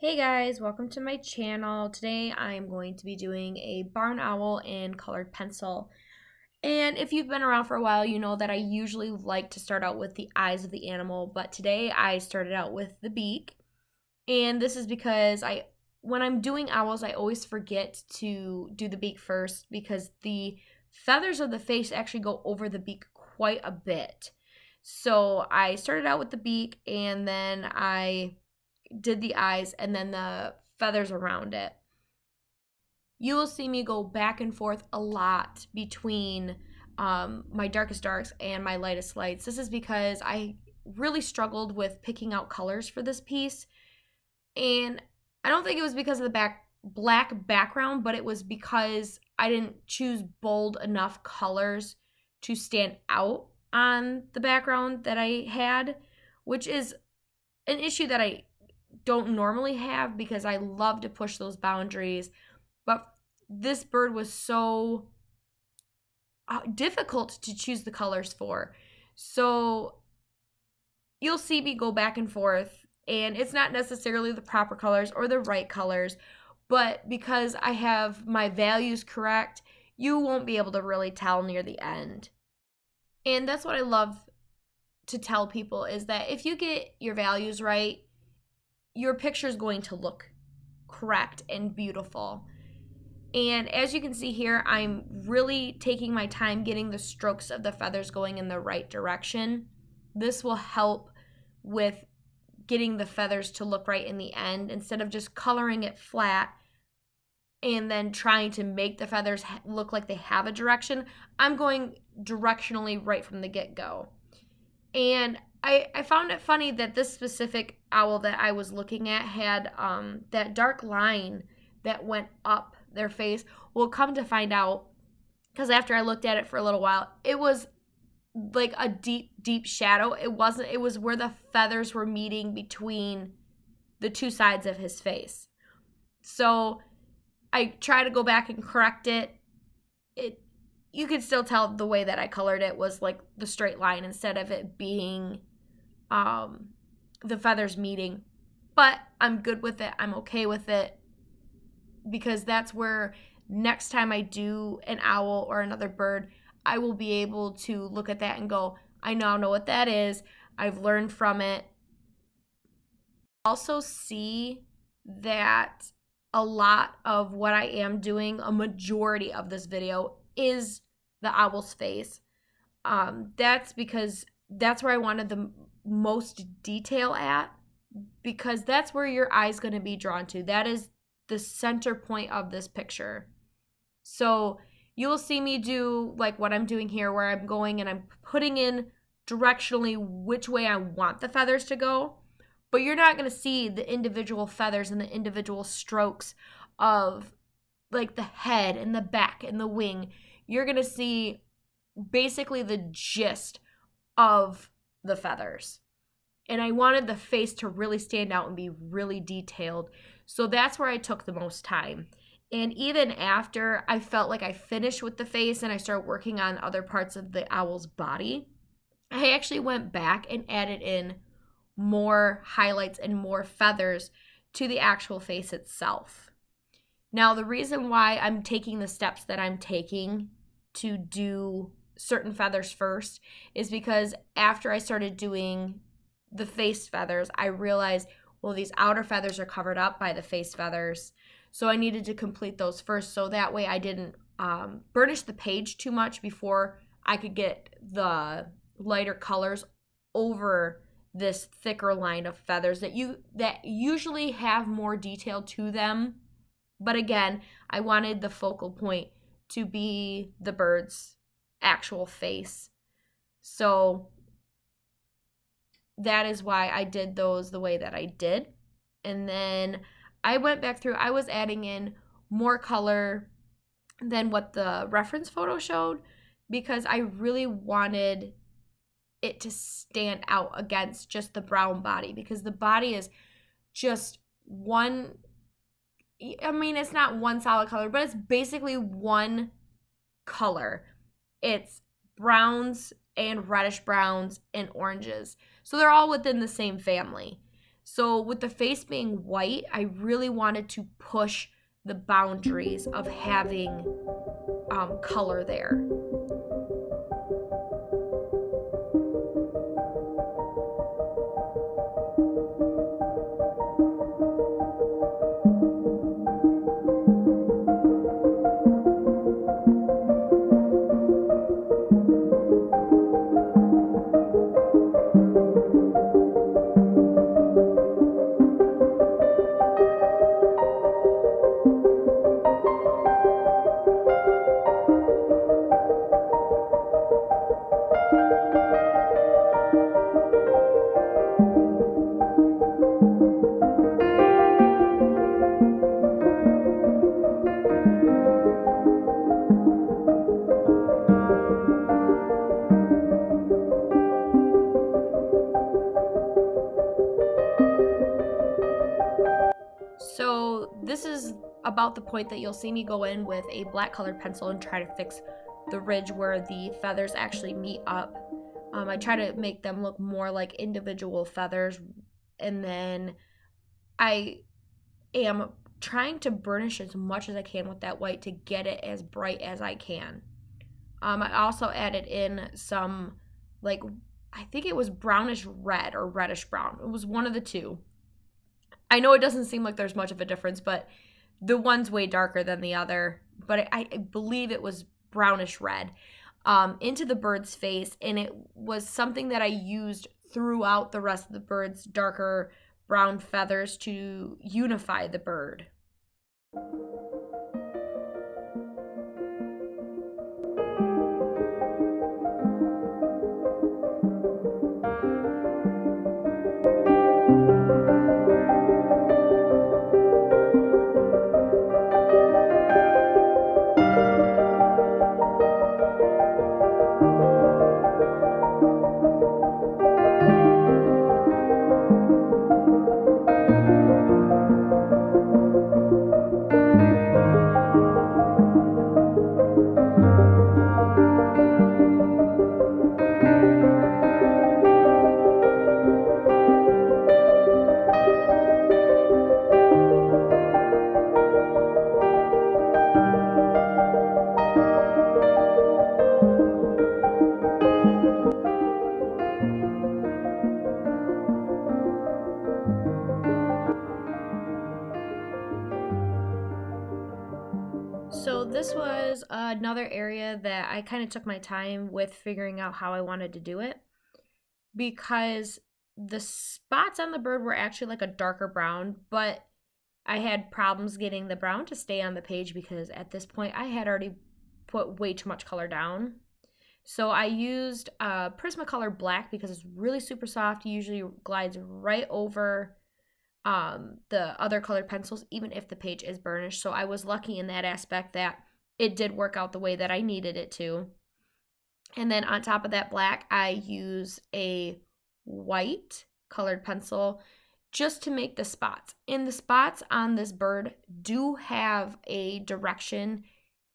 Hey guys, welcome to my channel. Today I'm going to be doing a barn owl in colored pencil. And if you've been around for a while, you know that I usually like to start out with the eyes of the animal, but today I started out with the beak. And this is because when I'm doing owls, I always forget to do the beak first because the feathers of the face actually go over the beak quite a bit. So I started out with the beak and then I did the eyes and then the feathers around it. You will see me go back and forth a lot between my darkest darks and my lightest lights. This is because I really struggled with picking out colors for this piece. And I don't think it was because of the black background, but it was because I didn't choose bold enough colors to stand out on the background that I had, which is an issue that I don't normally have because I love to push those boundaries. But this bird was so difficult to choose the colors for. So you'll see me go back and forth, and it's not necessarily the proper colors or the right colors, but because I have my values correct, you won't be able to really tell near the end. And that's what I love to tell people is that if you get your values right, your picture is going to look correct and beautiful. And as you can see here, I'm really taking my time getting the strokes of the feathers going in the right direction. This will help with getting the feathers to look right in the end instead of just coloring it flat and then trying to make the feathers look like they have a direction. I'm going directionally right from the get-go. And I found it funny that this specific owl that I was looking at had that dark line that went up their face. Well, come to find out, because after I looked at it for a little while, it was like a deep, deep shadow. It was where the feathers were meeting between the two sides of his face. So I try to go back and correct it. You could still tell the way that I colored it was like the straight line instead of it being the feathers meeting. But I'm good with it. I'm okay with it because that's where next time I do an owl or another bird, I will be able to look at that and go, I now know what that is. I've learned from it. Also see that a lot of what I am doing, a majority of this video is the owl's face. That's because that's where I wanted the most detail at, because that's where your eye's going to be drawn to. That is the center point of this picture. So you'll see me do like what I'm doing here, where I'm going and I'm putting in directionally which way I want the feathers to go, but you're not going to see the individual feathers and the individual strokes of like the head and the back and the wing. You're going to see basically the gist of the feathers. And I wanted the face to really stand out and be really detailed. So that's where I took the most time. And even after I felt like I finished with the face and I started working on other parts of the owl's body, I actually went back and added in more highlights and more feathers to the actual face itself. Now, the reason why I'm taking the steps that I'm taking to do certain feathers first is because after I started doing the face feathers, I realized, well, these outer feathers are covered up by the face feathers. So I needed to complete those first, so that way I didn't burnish the page too much before I could get the lighter colors over this thicker line of feathers that usually have more detail to them. But again, I wanted the focal point to be the bird's actual face. So that is why I did those the way that I did. And then I went back through, I was adding in more color than what the reference photo showed because I really wanted it to stand out against just the brown body, because the body is just one, I mean, it's not one solid color, but it's basically one color. It's browns and reddish browns and oranges. So they're all within the same family. So with the face being white, I really wanted to push the boundaries of having color there. So this is about the point that you'll see me go in with a black colored pencil and try to fix the ridge where the feathers actually meet up. I try to make them look more like individual feathers, and then I am trying to burnish as much as I can with that white to get it as bright as I can. I also added in some, like, I think it was brownish red or reddish brown. It was one of the two. I know it doesn't seem like there's much of a difference, but the one's way darker than the other. But I believe it was brownish red into the bird's face, and it was something that I used throughout the rest of the bird's darker brown feathers to unify the bird. So this was another area that I kind of took my time with figuring out how I wanted to do it, because the spots on the bird were actually like a darker brown, but I had problems getting the brown to stay on the page because at this point I had already put way too much color down. So I used Prismacolor black because it's really super soft. It usually glides right over the other colored pencils, even if the page is burnished. So I was lucky in that aspect that it did work out the way that I needed it to. And then on top of that black, I use a white colored pencil just to make the spots. And the spots on this bird do have a direction,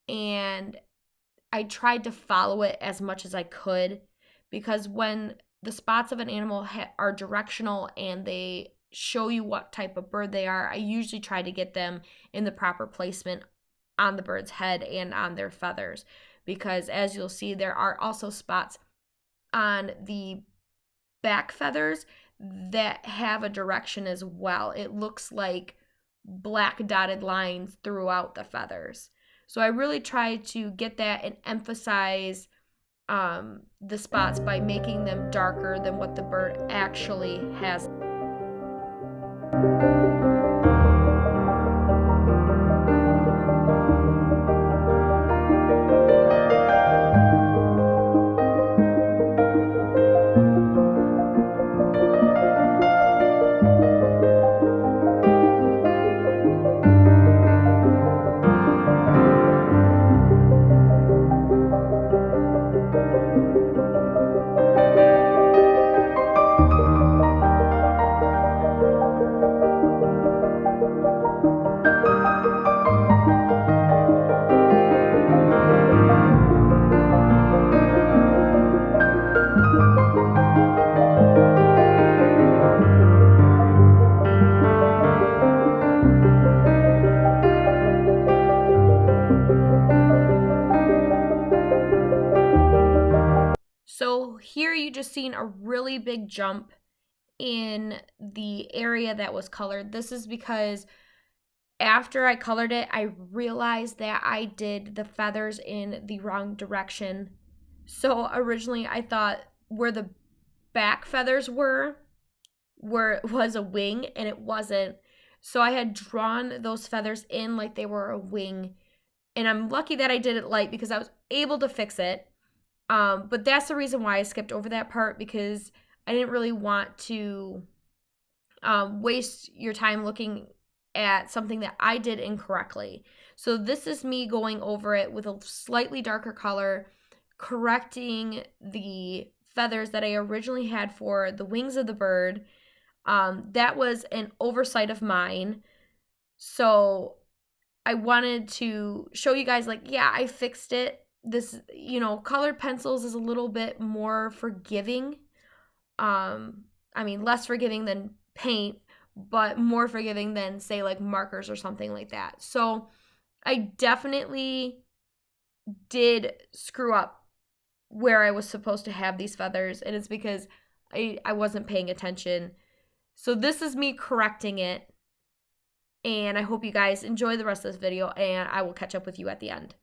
and I tried to follow it as much as I could, because when the spots of an animal are directional and they show you what type of bird they are, I usually try to get them in the proper placement on the bird's head and on their feathers, because as you'll see, there are also spots on the back feathers that have a direction as well. It looks like black dotted lines throughout the feathers. So I really try to get that and emphasize the spots by making them darker than what the bird actually has. you just seen a really big jump in the area that was colored. This is because after I colored it, I realized that I did the feathers in the wrong direction. So originally I thought where the back feathers was a wing, and it wasn't. So I had drawn those feathers in like they were a wing, and I'm lucky that I did it light because I was able to fix it. But that's the reason why I skipped over that part, because I didn't really want to waste your time looking at something that I did incorrectly. So this is me going over it with a slightly darker color, correcting the feathers that I originally had for the wings of the bird. That was an oversight of mine. So I wanted to show you guys, like, yeah, I fixed it. This, colored pencils is a little bit more forgiving. I mean, less forgiving than paint, but more forgiving than, say, like markers or something like that. So I definitely did screw up where I was supposed to have these feathers, and it's because I wasn't paying attention. So this is me correcting it, and I hope you guys enjoy the rest of this video, and I will catch up with you at the end.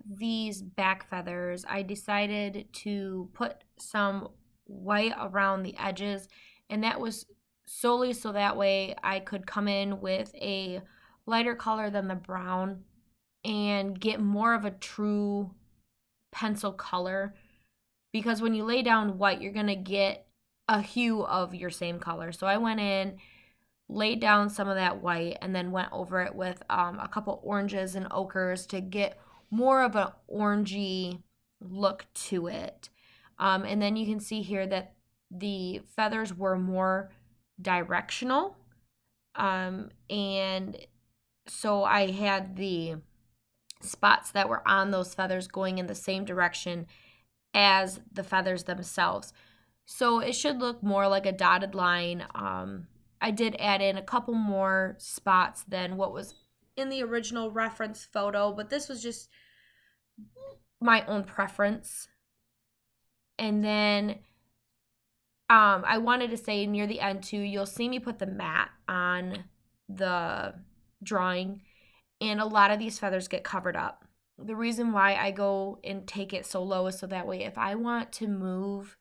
these back feathers, I decided to put some white around the edges, and that was solely so that way I could come in with a lighter color than the brown and get more of a true pencil color, because when you lay down white, you're going to get a hue of your same color. So I went in, laid down some of that white, and then went over it with a couple oranges and ochres to get more of an orangey look to it. And then you can see here that the feathers were more directional. And so I had the spots that were on those feathers going in the same direction as the feathers themselves. So it should look more like a dotted line. I did add in a couple more spots than what was in the original reference photo, but this was just my own preference. And then I wanted to say near the end too, you'll see me put the mat on the drawing, and a lot of these feathers get covered up. The reason why I go and take it so low is so that way if I want to move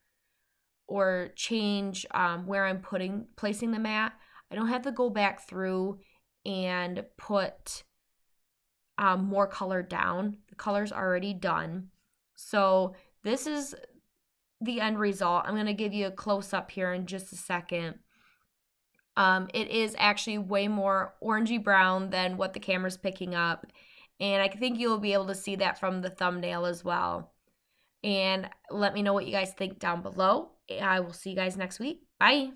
or change where I'm placing the mat, I don't have to go back through and put more color down. The color's already done. So this is the end result. I'm going to give you a close-up here in just a second. It is actually way more orangey brown than what the camera's picking up, and I think you'll be able to see that from the thumbnail as well. And let me know what you guys think down below. I will see you guys next week. Bye.